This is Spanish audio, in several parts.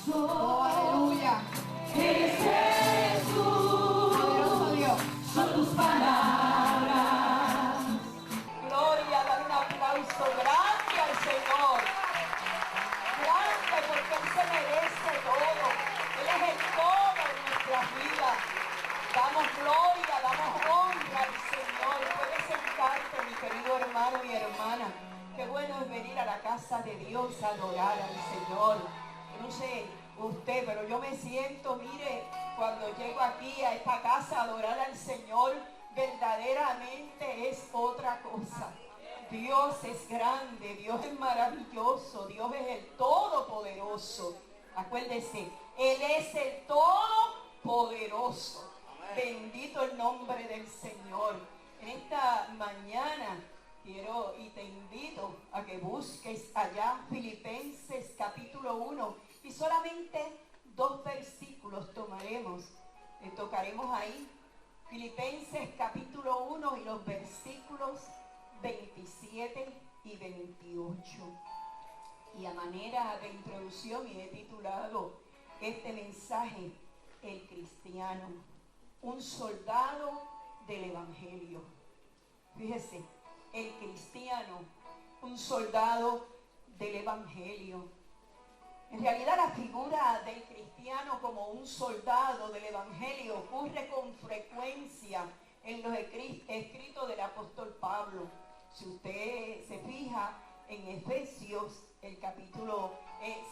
Oh, aleluya. Eres Jesús. Poderoso Dios. Son tus palabras. Gloria, dar un aplauso grande al Señor. Grande porque Él se merece todo. Él es el todo en nuestras vidas. Damos gloria, damos honra al Señor. Puedes sentarte, mi querido hermano y hermana. Qué bueno es venir a la casa de Dios a adorar al Señor. Yo no sé usted, pero yo me siento, mire, cuando llego aquí a esta casa a adorar al Señor, verdaderamente es otra cosa. Dios es grande, Dios es maravilloso, Dios es el Todopoderoso. Acuérdese, Él es el Todopoderoso. Bendito el nombre del Señor. En esta mañana quiero y te invito a que busques allá Filipenses capítulo 1 y solamente 2 versículos tocaremos ahí. Filipenses capítulo 1 y los versículos 27 y 28. Y a manera de introducción y he titulado este mensaje, El cristiano, un soldado del evangelio. Fíjese, el cristiano, un soldado del evangelio. En realidad la figura del cristiano como un soldado del evangelio ocurre con frecuencia en los escritos del apóstol Pablo. Si usted se fija en Efesios, el capítulo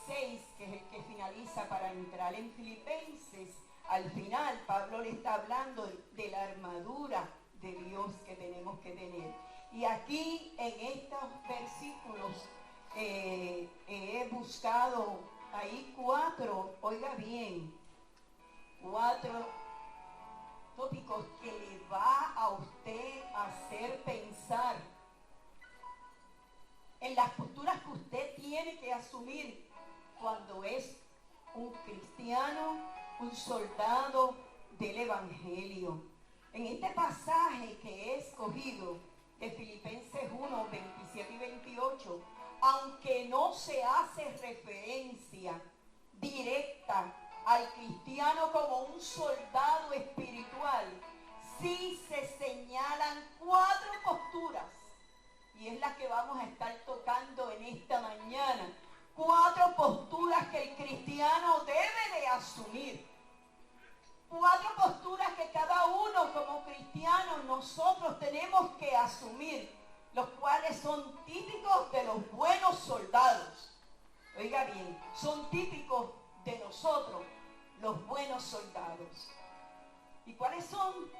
6, que es el que finaliza para entrar en Filipenses, al final Pablo le está hablando de la armadura de Dios que tenemos que tener. Y aquí en estos versículos he buscado ahí 4, oiga bien, 4 tópicos que le va a usted a hacer pensar en las posturas que usted tiene que asumir cuando es un cristiano, un soldado del evangelio. En este pasaje que he escogido de Filipenses 1, 27 y 28, aunque no se hace referencia directa al cristiano como un soldado espiritual, sí se señalan 4 posturas, y es la que vamos a estar tocando en esta mañana. 4 posturas que el cristiano debe de asumir. 4 posturas que cada uno como cristiano nosotros tenemos que asumir, los cuales son típicos de los buenos soldados. Oiga bien, son típicos de nosotros, los buenos soldados. ¿Y cuáles son?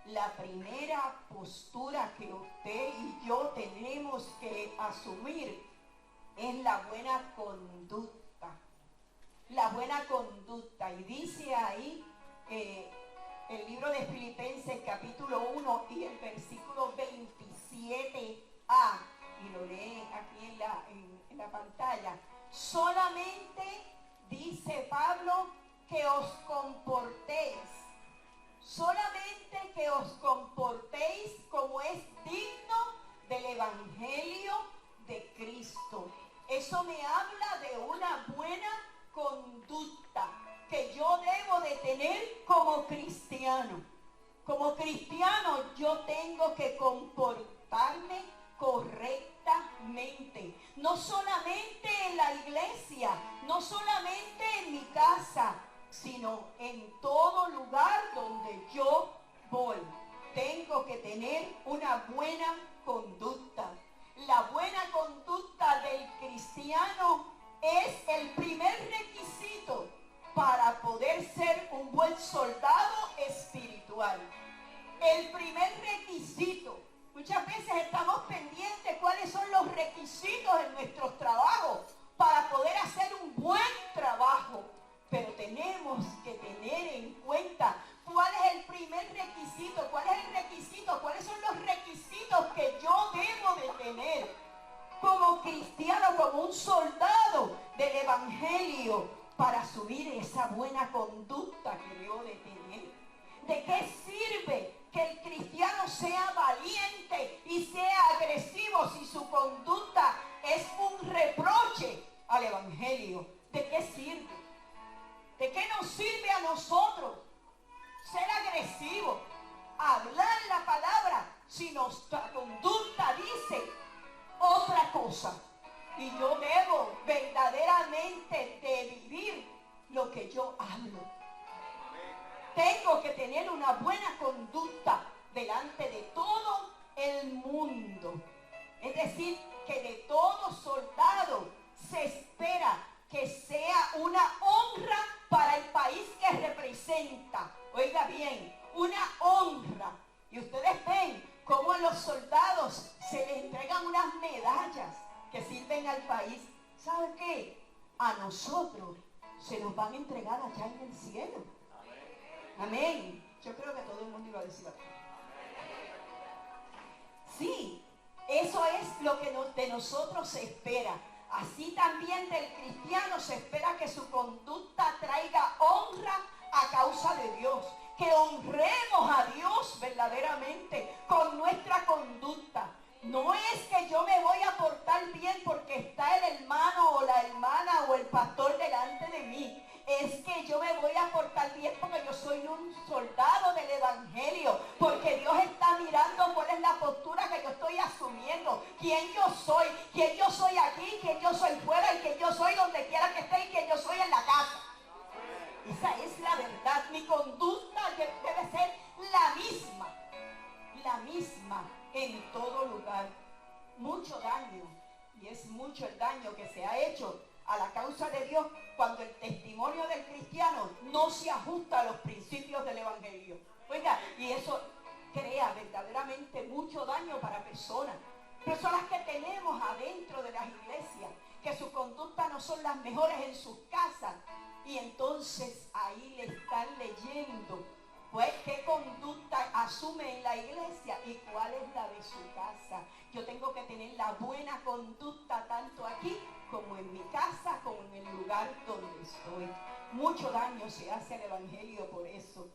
La primera postura que usted y yo tenemos que asumir es la buena conducta. La buena conducta. Y dice ahí el libro de Filipenses capítulo 1 y el versículo 27a, y lo leen aquí en la pantalla. Solamente dice Pablo que os comportéis, solamente que os comportéis como es digno del evangelio de Cristo. Eso me habla de una buena conducta que yo debo de tener como cristiano. Como cristiano yo tengo que comportarme correctamente. No solamente en la iglesia, no solamente en mi casa, sino en todo lugar donde yo voy. Tengo que tener una buena conducta. La buena conducta del cristiano es el primer requisito para poder ser un buen soldado espiritual. El primer requisito. Muchas veces estamos pendientes cuáles son los requisitos en nuestros trabajos para poder hacer un buen trabajo. Pero tenemos que tener en cuenta cuál es el primer requisito, cuál es el requisito, cuáles son los requisitos que yo debo de tener como cristiano, como un soldado del evangelio, para asumir esa buena conducta que debo de tener. ¿De qué sirve que el cristiano sea valiente y sea agresivo si su conducta es un reproche al evangelio? ¿De qué sirve? ¿De qué nos sirve a nosotros ser agresivos, hablar la palabra, si nuestra conducta dice otra cosa? Y yo debo verdaderamente de vivir lo que yo hablo. Tengo que tener una buena conducta delante de todo el mundo. Es decir, que de todo soldado se espera que sea una honra para el país que representa. Oiga bien, una honra. Y ustedes ven cómo a los soldados se les entregan unas medallas que sirven al país. ¿Sabe qué? A nosotros se nos van a entregar allá en el cielo. Amén. Yo creo que todo el mundo iba a decir amén. Sí, eso es lo que de nosotros se espera. Así también del cristiano se espera que su conducta traiga honra a causa de Dios. Que honremos a Dios verdaderamente con nuestra conducta. No es que yo me voy a portar bien porque está el hermano o la hermana o el pastor delante de mí. Es que yo me voy a portar bien porque yo soy un soldado del evangelio. Porque Dios está mirando cuál es la postura que yo estoy asumiendo. Quién yo soy aquí, quién yo soy fuera y quién yo soy donde quiera que esté y quién yo soy en la casa. Esa es la verdad. Mi conducta debe ser la misma en todo lugar. Mucho daño, y es mucho el daño que se ha hecho a la causa de Dios cuando el testimonio del cristiano no se ajusta a los principios del evangelio. Oiga, y eso crea verdaderamente mucho daño para personas que tenemos adentro de las iglesias, que su conducta no son las mejores en sus casas, y entonces ahí le están leyendo pues qué conducta asume en la iglesia y cuál es la de su casa. Yo tengo que tener la buena conducta tanto aquí como en mi casa, como en el lugar donde estoy. Mucho daño se hace al evangelio por eso.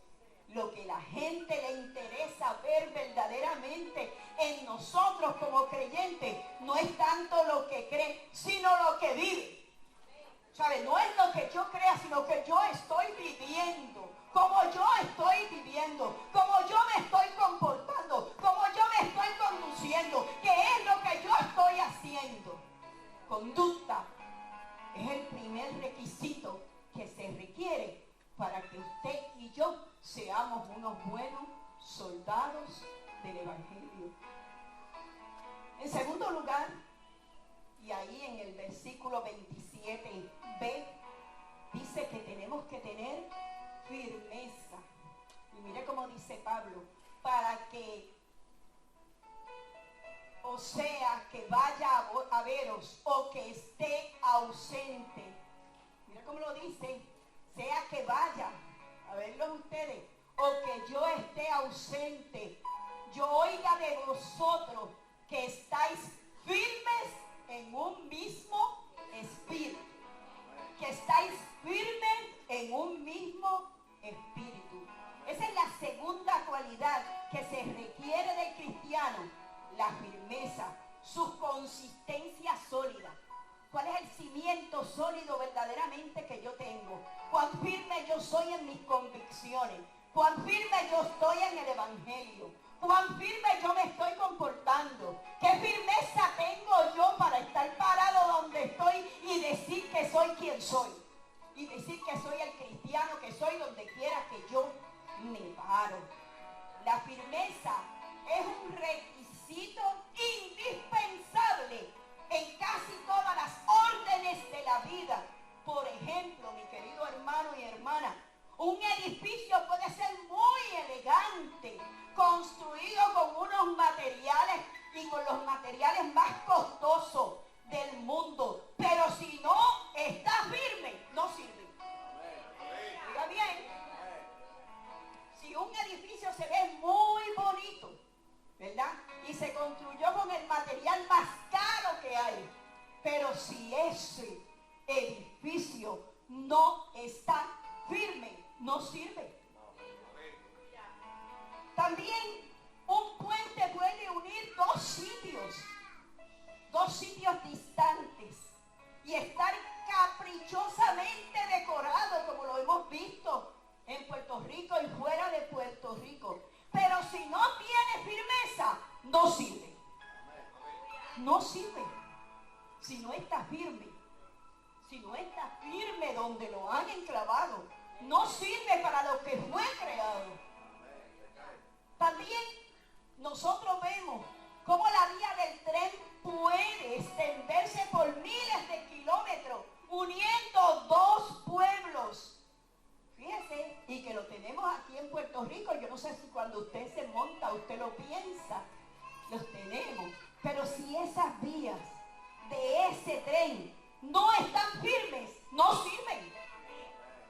Lo que la gente le interesa ver verdaderamente en nosotros como creyentes no es tanto lo que cree, sino lo que vive. ¿Sabe? No es lo que yo crea, sino que yo estoy viviendo. Como yo estoy viviendo, como yo me estoy comportando, como yo me estoy conduciendo, ¿qué es lo que yo estoy haciendo? Conducta es el primer requisito que se requiere para que usted y yo seamos unos buenos soldados del evangelio. En segundo lugar, y ahí en el versículo 27b, dice que tenemos que tener firmeza. Y mire cómo dice Pablo, para que, o sea, que vaya a veros o que esté ausente. Mire cómo lo dice, sea que vaya a verlos ustedes o que yo esté ausente, yo oiga de vosotros que estáis firmes en un mismo espíritu, que estáis firmes en un mismo espíritu. Esa es la segunda cualidad que se requiere del cristiano, la firmeza, su consistencia sólida. ¿Cuál es el cimiento sólido verdaderamente que yo tengo? ¿Cuán firme yo soy en mis convicciones? ¿Cuán firme yo estoy en el evangelio? ¿Cuán firme yo me estoy comportando? ¿Qué firmeza tengo yo para estar parado donde estoy y decir que soy quien soy? Y decir que soy el cristiano que soy donde quiera que yo me paro. La firmeza es un requisito indispensable en casi todas las órdenes de la vida. Por ejemplo, mi querido hermano y hermana, un edificio puede ser muy elegante, construido con unos materiales y con los materiales más costosos del mundo, pero si no está firme, no sirve. Oiga bien, si un edificio se ve muy bonito, ¿verdad? Y se construyó con el material más caro que hay, pero si ese edificio no está firme, no sirve. También un puente puede unir dos sitios distantes y estar caprichosamente decorado, como lo hemos visto en Puerto Rico y fuera de Puerto Rico. Pero si no tiene firmeza, no sirve. No sirve. Si no está firme. Si no está firme donde lo han enclavado, no sirve para lo que fue creado. También nosotros vemos cómo la vía del tren puede extenderse por miles de kilómetros, uniendo dos pueblos. Fíjese, y que lo tenemos aquí en Puerto Rico. Yo no sé si cuando usted se monta, usted lo piensa. Los tenemos. Pero si esas vías de ese tren no están firmes, no sirven.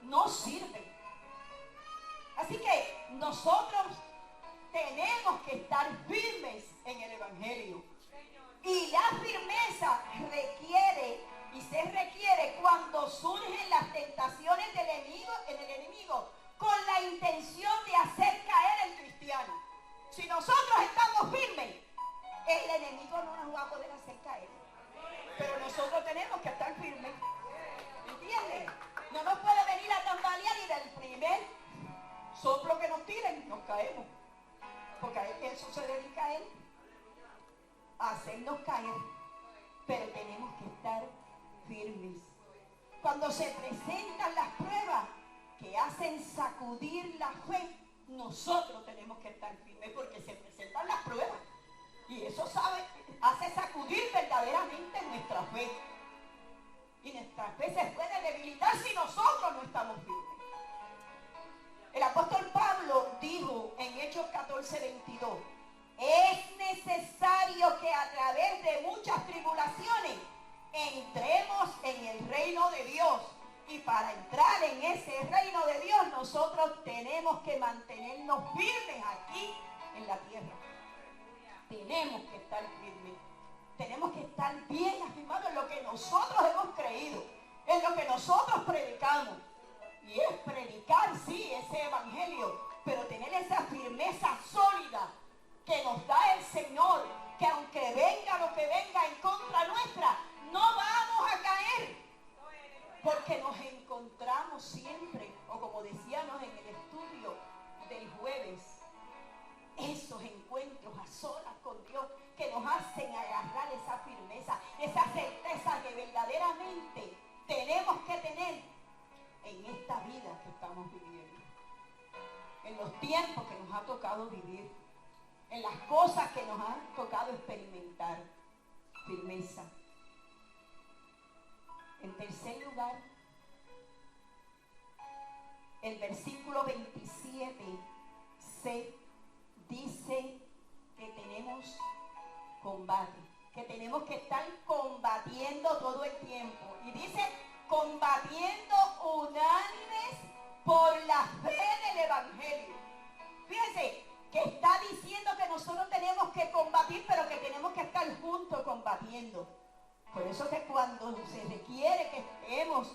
No sirven. Así que nosotros tenemos que estar firmes en el Evangelio. Y la firmeza se requiere cuando surgen las tentaciones del enemigo con la intención de hacer caer al cristiano. Si nosotros estamos firmes, el enemigo no nos va a poder hacer caer. Pero nosotros tenemos que estar firmes. ¿Entiendes? No nos puede venir a tambalear y del primer soplo que nos tiren, nos caemos. Porque a eso se dedica a él. A hacernos caer. Pero tenemos que estar firmes. Cuando se presentan las pruebas que hacen sacudir la fe, nosotros tenemos que estar firmes porque se presentan las pruebas. Y eso hace sacudir verdaderamente nuestra fe. Y nuestra fe se puede debilitar si nosotros no estamos firmes. El apóstol Pablo dijo en Hechos 14:22, es necesario que a través de muchas tribulaciones entremos en el reino de Dios. Y para entrar en ese reino de Dios, nosotros tenemos que mantenernos firmes aquí en la tierra. Tenemos que estar firmes. Tenemos que estar bien afirmados en lo que nosotros hemos creído, en lo que nosotros predicamos. Y es predicar, sí, ese evangelio, pero tener esa firmeza sólida que nos da el Señor, que aunque venga lo que venga en contra nuestra, no vamos a caer, porque nos encontramos siempre, o como decíamos en el estudio del jueves, esos encuentros a solas con Dios que nos hacen agarrar esa firmeza, esa certeza que verdaderamente tenemos que tener en esta vida que estamos viviendo, en los tiempos que nos ha tocado vivir, en las cosas que nos han tocado experimentar. Firmeza. En tercer lugar, el versículo 27 se dice que tenemos combate, que tenemos que estar combatiendo todo el tiempo. Y dice, combatiendo unánimes por la fe del evangelio. Fíjense que está diciendo que nosotros tenemos que combatir, pero que tenemos que estar juntos combatiendo. Por eso que cuando se requiere que estemos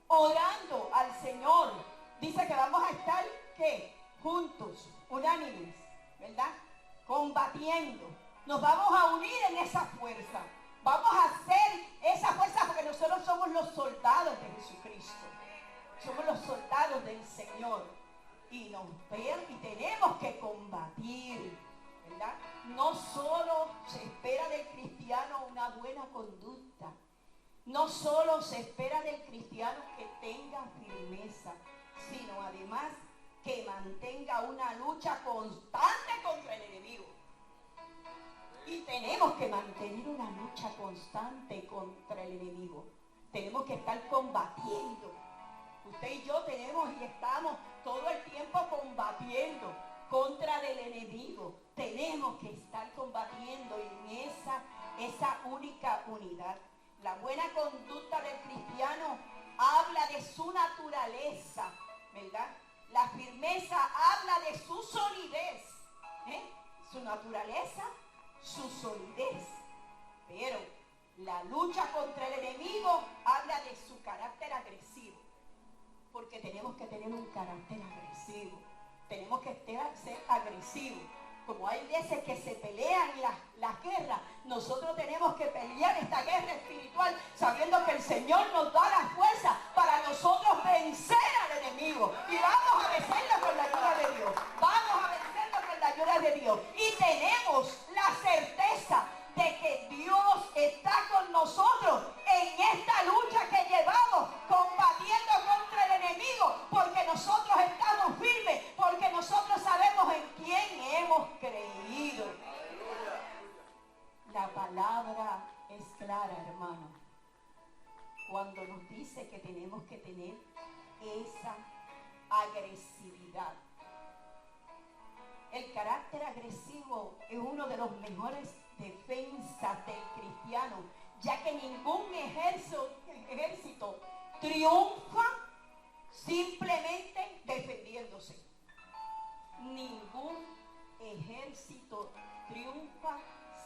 orando al Señor, dice que vamos a estar, ¿qué? Juntos, unánimes, ¿verdad? Combatiendo. Nos vamos a unir en esa fuerza. Vamos a hacer esa fuerza porque nosotros somos los soldados de Jesucristo. Somos los soldados del Señor. Y tenemos que combatir, ¿verdad? No solo se espera del cristiano una buena conducta. No solo se espera del cristiano que tenga firmeza, sino además que mantenga una lucha constante contra el enemigo. Y tenemos que mantener una lucha constante contra el enemigo. Tenemos que estar combatiendo. Usted y yo tenemos y estamos todo el tiempo combatiendo contra el enemigo. Tenemos que estar combatiendo en esa única unidad. La buena conducta del cristiano habla de su naturaleza, ¿verdad? La firmeza habla de su solidez, su naturaleza, su solidez. Pero la lucha contra el enemigo habla de su carácter agresivo, porque tenemos que tener un carácter agresivo. Tenemos que ser agresivos. Como hay veces que se pelean las guerras, nosotros tenemos que pelear esta guerra espiritual sabiendo que el Señor nos da la fuerza para nosotros vencer al enemigo tenemos que tener esa agresividad. El carácter agresivo es uno de los mejores defensas del cristiano, ya que ningún ejército triunfa simplemente defendiéndose. Ningún ejército triunfa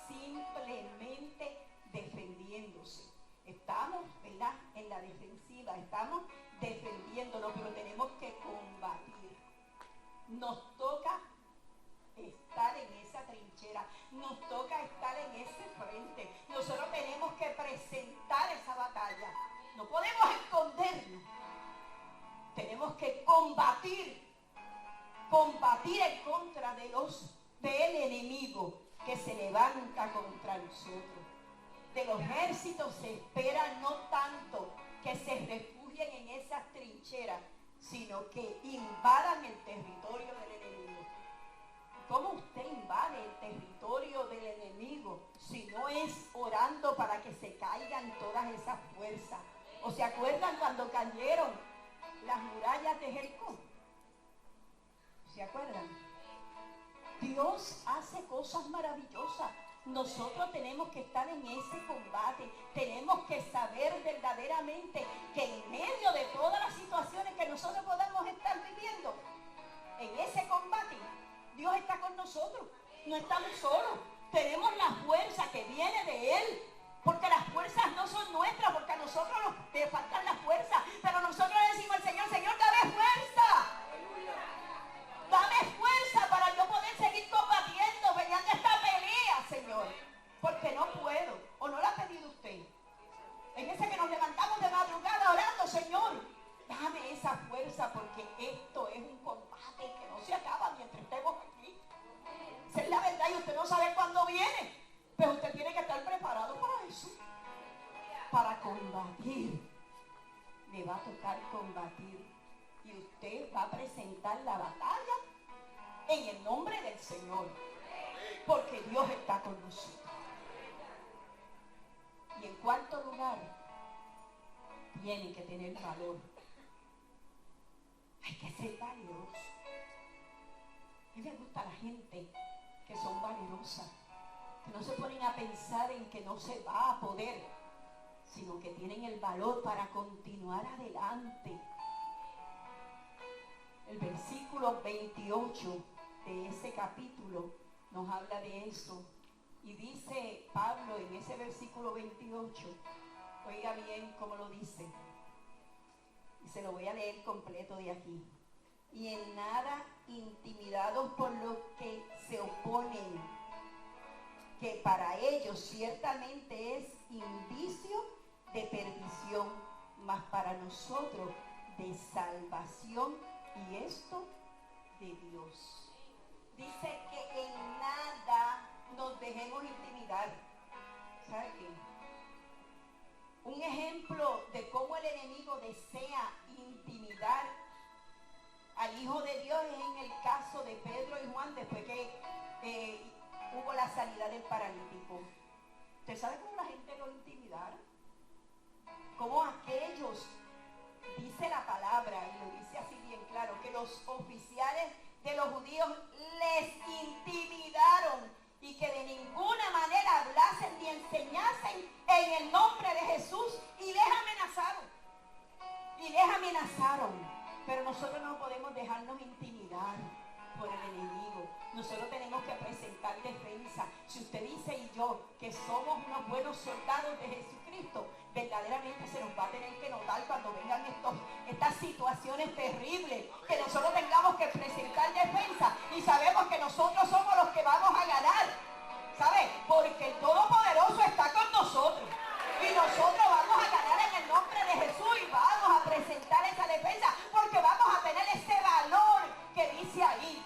simplemente defendiéndose. Estamos, ¿verdad?, en la defensiva, estamos defendiéndonos, pero tenemos que combatir. Nos toca estar en esa trinchera, nos toca estar en ese frente. Nosotros tenemos que presentar esa batalla. No podemos escondernos. Tenemos que combatir en contra del enemigo que se levanta contra nosotros. De los ejércitos se espera no tanto que se refugien en esas trincheras, sino que invadan el territorio del enemigo. ¿Cómo usted invade el territorio del enemigo si no es orando para que se caigan todas esas fuerzas? ¿O se acuerdan cuando cayeron las murallas de Jericó? ¿Se acuerdan? Dios hace cosas maravillosas. Nosotros tenemos que estar en ese combate. Tenemos que saber verdaderamente que en medio de todas las situaciones que nosotros podamos estar viviendo, en ese combate, Dios está con nosotros. No estamos solos. Tenemos la fuerza que viene de Él. Porque las fuerzas no son nuestras, porque a nosotros nos faltan las fuerzas. Pero nosotros le decimos al Señor, Señor, dame fuerza. Dame fuerza para yo poder seguir combatiendo, peleando esta pelea, Señor. Porque no puedo. ¿O no la ha pedido usted? En ese que nos levantamos de madrugada orando, Señor, dame esa fuerza, porque esto es un combate que no se acaba mientras estemos aquí. Esa es la verdad, y usted no sabe cuándo viene. Pero usted tiene que estar preparado para eso. Para combatir. Le va a tocar combatir. Y usted va a presentar la batalla en el nombre del Señor. Porque Dios está con nosotros. Y en cuarto lugar, tiene que tener valor. Hay que ser valeroso. A mí me gusta la gente que son valerosas, que no se ponen a pensar en que no se va a poder, sino que tienen el valor para continuar adelante. El versículo 28 de ese capítulo nos habla de eso. Y dice Pablo en ese versículo 28, oiga bien cómo lo dice. Y se lo voy a leer completo de aquí. Y en nada intimidados por los que se oponen, que para ellos ciertamente es indicio de perdición, mas para nosotros de salvación, y esto de Dios. Dice que en nada nos dejemos intimidar. ¿Sabe qué? Un ejemplo de cómo el enemigo desea intimidar al Hijo de Dios es en el caso de Pedro y Juan, después que hubo la salida del paralítico. ¿Usted sabe cómo la gente lo intimidaron? Cómo aquellos, dice la palabra, y lo dice así bien claro, que los oficiales de los judíos les intimidaron y que de ninguna manera hablasen ni enseñasen en el nombre de Jesús, y les amenazaron. Y les amenazaron. Pero nosotros no podemos dejarnos intimidar por el enemigo. Nosotros tenemos que presentar defensa. Si usted dice y yo que somos unos buenos soldados de Jesucristo, verdaderamente se nos va a tener que notar cuando vengan estas situaciones terribles, que nosotros tengamos que presentar defensa, y sabemos que nosotros somos los que vamos a ganar, ¿sabe? Porque el Todopoderoso está con nosotros, y nosotros vamos a ganar en el nombre de Jesús, y vamos a presentar esa defensa, porque vamos a tener ese valor que dice ahí.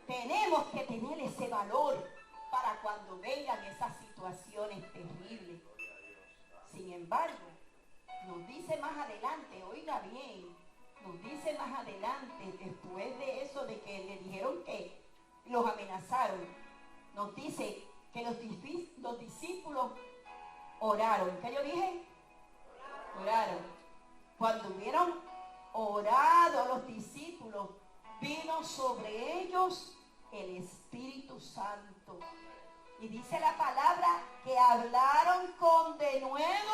Tenemos que tener ese valor para cuando vengan esas situaciones terribles. Sin embargo, nos dice más adelante, oiga bien, nos dice más adelante, después de eso, de que le dijeron que los amenazaron, nos dice que los discípulos oraron. ¿Qué yo dije? Oraron. Cuando hubieron orado los discípulos, vino sobre ellos el Espíritu Santo. Y dice la palabra que hablaron con denuedo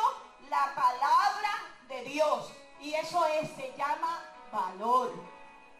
la palabra de Dios. Y eso se llama valor.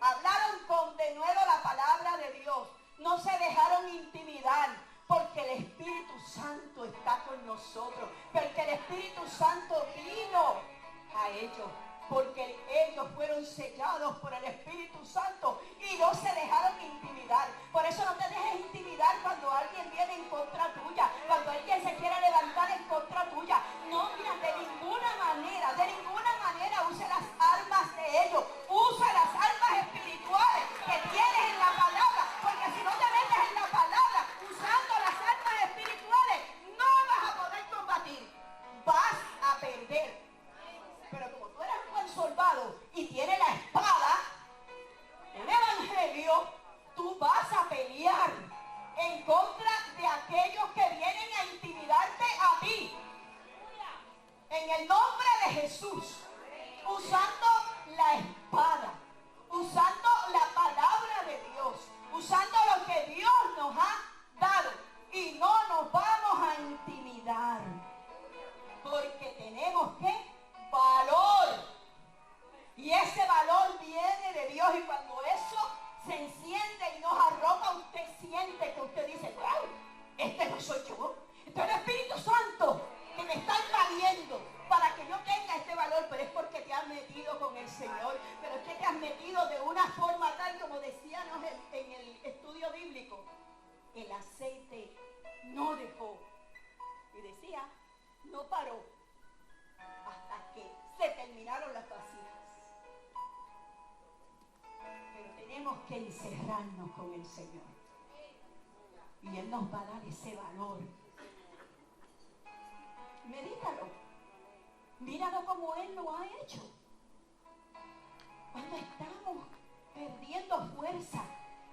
Hablaron con denuedo la palabra de Dios. No se dejaron intimidar, porque el Espíritu Santo está con nosotros. Porque el Espíritu Santo vino a ellos. Porque ellos fueron sellados por el Espíritu Santo y no se dejaron intimidar. Por eso no te dejes intimidar cuando alguien viene en contra tuya, cuando alguien se quiere levantar en contra tuya. No, mira, de ninguna manera use las armas de ellos. Usa las armas espirituales que tienes en la palabra, porque si no te metes en la palabra usando las armas espirituales, no vas a poder combatir, vas a perder. Pero como tú eres un buen soldado y tienes la espada, el evangelio, tú vas a pelear en contra de aquellos que vienen a intimidarte a ti. En el nombre de Jesús, usando la espada, usando la palabra de Dios, usando lo que Dios nos ha dado, y no nos vamos a intimidar, porque tenemos que valor. Y ese valor viene de Dios, y cuando eso se enciende y nos arropa, usted siente que usted dice, wow, este no soy yo, este es el Espíritu Santo que me está invadiendo para que yo tenga este valor. Pero es porque te has metido con el Señor, pero es que te has metido de una forma tal, como decíamos en el estudio bíblico, el aceite no dejó, y decía, no paró hasta que se terminaron las vasijas. Pero tenemos que encerrarnos con el Señor, y Él nos va a dar ese valor. Medítalo, míralo como Él lo ha hecho. Cuando estamos perdiendo fuerza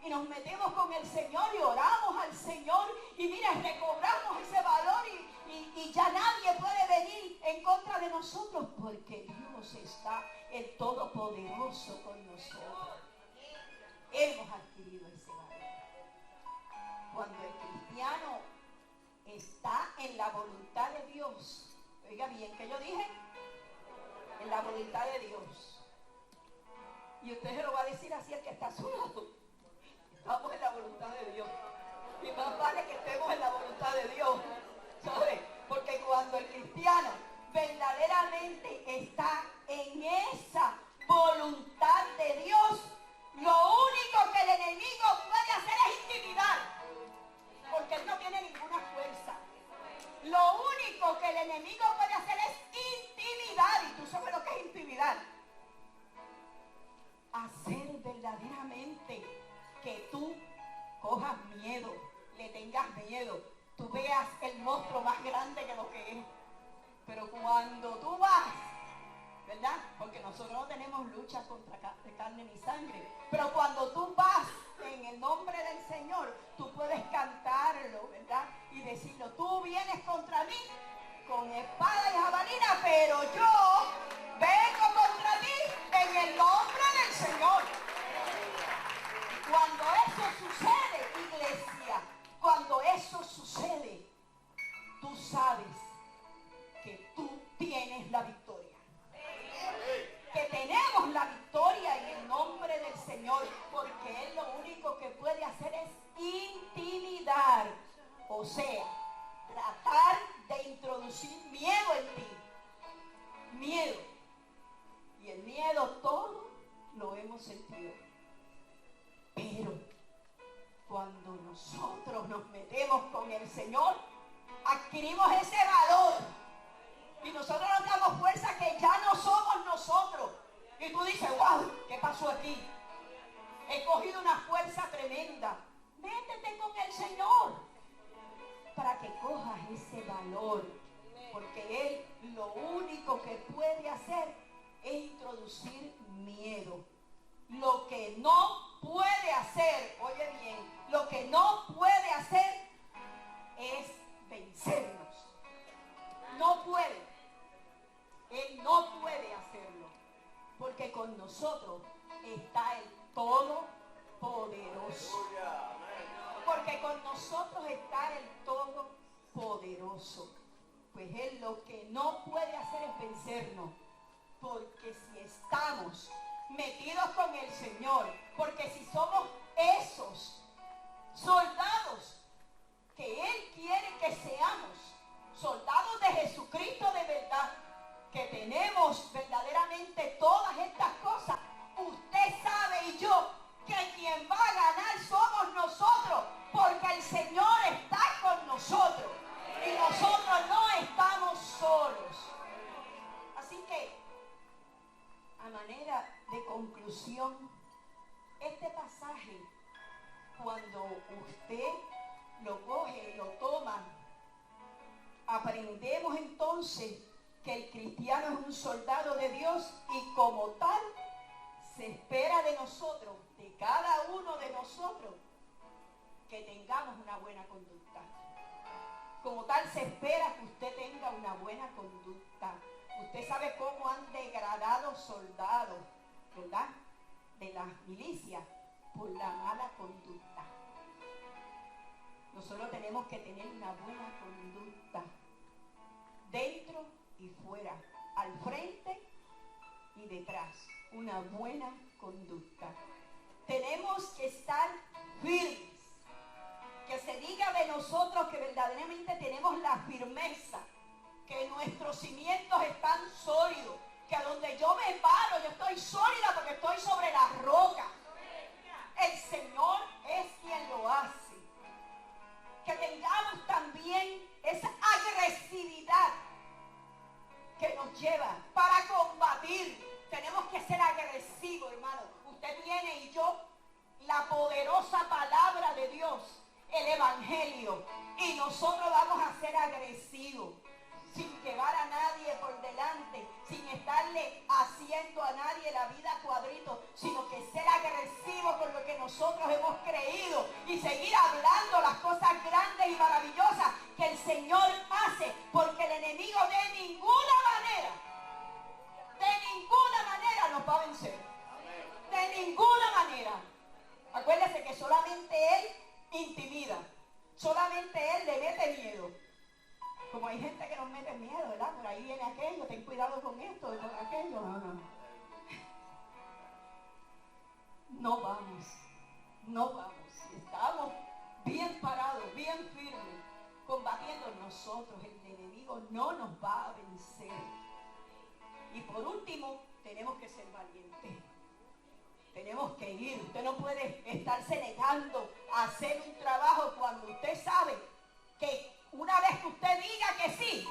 y nos metemos con el Señor y oramos al Señor, y mira, recobramos ese valor, y ya nadie puede venir en contra de nosotros, porque Dios está, el Todopoderoso, con nosotros. Hemos adquirido ese valor. Cuando el cristiano está en la voluntad de Dios, oiga bien, ¿qué yo dije? En la voluntad de Dios. Y usted se lo va a decir así al que está a su lado. Estamos en la voluntad de Dios. Y más vale que estemos en la voluntad de Dios, ¿sabe? Porque cuando el cristiano verdaderamente está en esa voluntad de Dios, lo único que el enemigo puede hacer es intimidar, porque él no tiene ninguna fuerza. Lo único que el enemigo puede hacer es intimidar. Y tú sabes lo que es intimidar. Hacer verdaderamente que tú cojas miedo, le tengas miedo, tú veas el monstruo más grande que lo que es. Pero cuando tú vas, ¿verdad? Porque nosotros no tenemos lucha contra carne ni sangre. Pero cuando tú vas en el nombre del Señor, tú puedes cantarlo, ¿verdad? Y decirlo, tú vienes contra mí con espada y jabalina, pero yo vengo contra ti en el nombre del Señor. Cuando eso sucede, iglesia, cuando eso sucede, tú sabes que tú tienes la victoria. Que tenemos la victoria en el nombre del Señor, porque Él lo único que puede hacer es intimidar, o sea, tratar de introducir miedo en ti. Miedo. Y el miedo todo lo hemos sentido. Pero cuando nosotros nos metemos con el Señor, adquirimos ese valor. Y nosotros nos damos fuerza que ya no somos nosotros. Y tú dices, wow, ¿qué pasó aquí? He cogido una fuerza tremenda. Métete con el Señor para que cojas ese valor. Porque Él lo único que puede hacer es introducir miedo. Lo que no puede hacer, oye bien, lo que no puede hacer es vencernos. No puede. Él no puede hacerlo. nosotros está el Todopoderoso. Porque con nosotros está el Todopoderoso. Pues Él lo que no puede hacer es vencernos. Porque si estamos metidos con el Señor, porque si somos esos soldados que Él quiere que seamos, soldados de Jesucristo de verdad, que tenemos verdaderamente todas estas cosas, usted sabe y yo que quien va a ganar somos nosotros, porque el Señor está con nosotros y nosotros no estamos solos. Así que, a manera de conclusión, este pasaje, cuando usted lo coge, lo toma, aprendemos entonces que el cristiano es un soldado de Dios y como tal se espera de nosotros, de cada uno de nosotros, que tengamos una buena conducta. Como tal se espera que usted tenga una buena conducta. Usted sabe cómo han degradado soldados, ¿verdad?, de las milicias por la mala conducta. Nosotros tenemos que tener una buena conducta, dentro y fuera, al frente y detrás, una buena conducta. Tenemos que estar firmes, que se diga de nosotros que verdaderamente tenemos la firmeza, que nuestros cimientos están sólidos, que a donde yo me paro, yo estoy sólida porque estoy sobre la roca. El Señor es quien lo hace. Que tengamos también esa agresividad que nos lleva para combatir. Tenemos que ser agresivos, hermano. Usted viene y yo, la poderosa palabra de Dios, el Evangelio, y nosotros vamos a ser agresivos, sin llevar a nadie por delante, sin estarle haciendo a nadie la vida a cuadritos, sino que ser agresivos con lo que nosotros hemos creído y seguir hablando las cosas grandes y maravillosas que el Señor hace, porque el enemigo de ninguna manera nos va a vencer. De ninguna manera. Acuérdese que solamente Él intimida, solamente Él le mete miedo. Como hay gente que nos mete miedo, ¿verdad? Por ahí viene aquello, ten cuidado con esto y con aquello. No vamos. Estamos bien parados, bien firmes, combatiendo nosotros. El enemigo no nos va a vencer. Y por último, tenemos que ser valientes. Tenemos que ir. Usted no puede estarse negando a hacer un trabajo cuando usted sabe que una vez que usted diga que sí,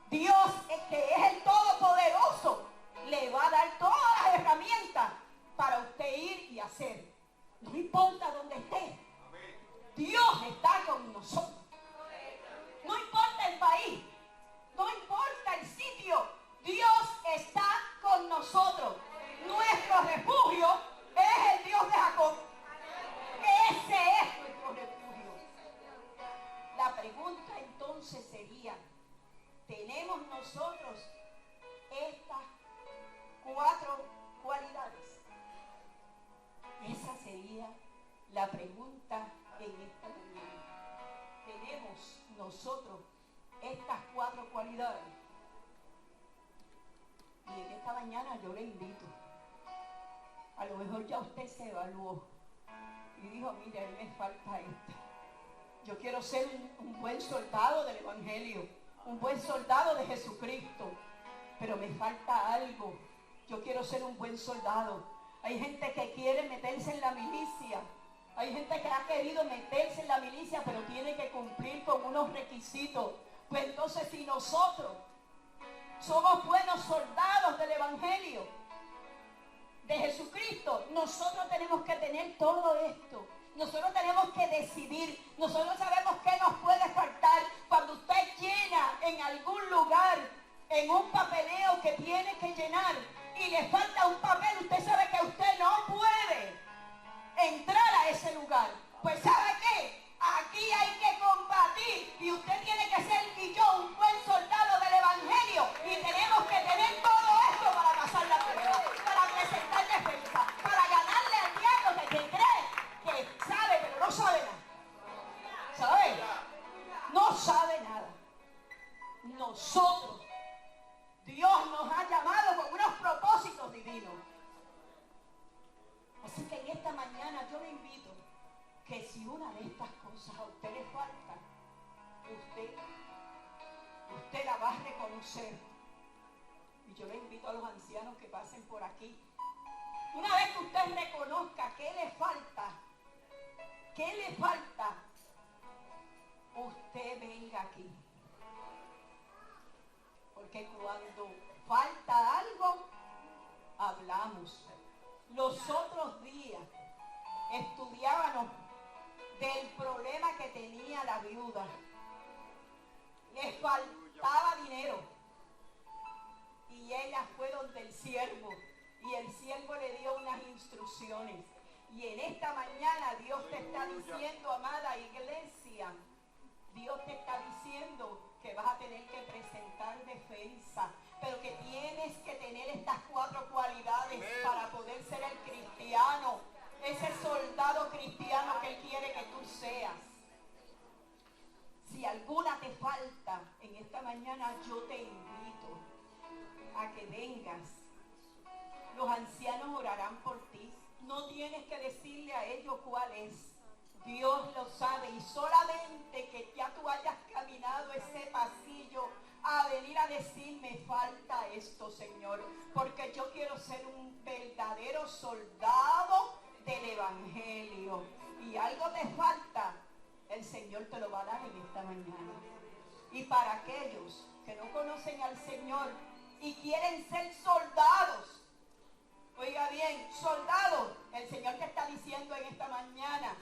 Dios, que es el Todopoderoso, le va a dar todas las herramientas para usted ir y hacer. No importa dónde esté, Dios está con nosotros. No importa el país, no importa el sitio, Dios está con nosotros. Nuestro refugio es el Dios de Jacob. Ese es nuestro refugio. La pregunta entonces sería, ¿tenemos nosotros estas 4 cualidades? Esa sería la pregunta en esta mañana. ¿Tenemos nosotros estas 4 cualidades? Y en esta mañana yo le invito. A lo mejor ya usted se evaluó y dijo, mire, a mí me falta esto. Yo quiero ser un buen soldado del Evangelio, un buen soldado de Jesucristo, pero me falta algo. Yo quiero ser un buen soldado. Hay gente que quiere meterse en la milicia. Hay gente que ha querido meterse en la milicia, pero tiene que cumplir con unos requisitos. Pues entonces, si nosotros somos buenos soldados del Evangelio de Jesucristo, nosotros tenemos que tener todo esto. Nosotros tenemos que decidir. Nosotros sabemos qué nos puede faltar. Cuando usted llena en algún lugar, en un papeleo que tiene que llenar, y le falta un papel, usted sabe que usted no puede entrar a ese lugar. Pues ¿sabe qué? Aquí hay que combatir y usted tiene que ser, y yo, un buen soldado del Evangelio, y tenemos que tener todo esto para pasar la prueba, que si una de estas cosas a usted le falta, usted la va a reconocer. Y yo le invito a los ancianos que pasen por aquí. Una vez que usted reconozca qué le falta, usted venga aquí. Porque cuando falta algo, hablamos. Los otros días estudiábamos del problema que tenía la viuda. Le faltaba dinero. Y ella fue donde el siervo. Y el siervo le dio unas instrucciones. Y en esta mañana Dios te está diciendo, amada iglesia, Dios te está diciendo que vas a tener que presentar defensa, pero que tienes que tener estas 4 cualidades para poder ser el cristiano, ese soldado cristiano que Él quiere que tú seas. Si alguna te falta, en esta mañana yo te invito a que vengas. Los ancianos orarán por ti. No tienes que decirle a ellos cuál es. Dios lo sabe. Y solamente que ya tú hayas caminado ese pasillo a venir a decirme, falta esto, Señor. Porque yo quiero ser un verdadero soldado del Evangelio. Y algo te falta, el Señor te lo va a dar en esta mañana. Y para aquellos que no conocen al Señor y quieren ser soldados, oiga bien, soldado, el Señor te está diciendo en esta mañana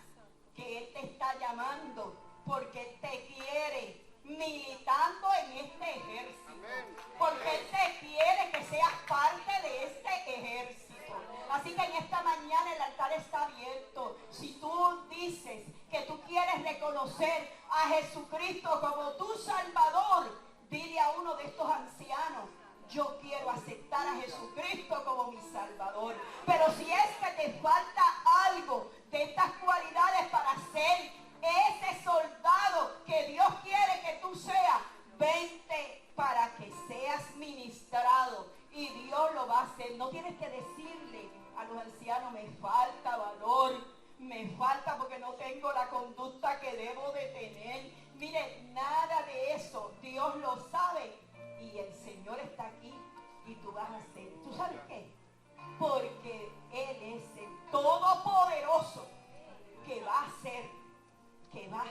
que Él te está llamando porque Él te quiere militando en este ejército. Porque Él te quiere que seas parte de este ejército. Así que en esta mañana el altar está abierto. Si tú dices que tú quieres reconocer a Jesucristo como tu Salvador, dile a uno de estos ancianos, yo quiero aceptar a Jesucristo como mi Salvador. Pero si es que te falta algo de estas cualidades para ser ese soldado que Dios quiere que tú seas, vente para que seas ministrado y Dios lo va a hacer. No tienes que decirle a los ancianos, me falta valor, me falta porque no tengo la conducta que debo de tener. Mire, nada de eso. Dios lo sabe. Y el Señor está aquí y tú vas a hacer. ¿Tú sabes qué? Porque Él es el Todopoderoso que va a hacer, que va a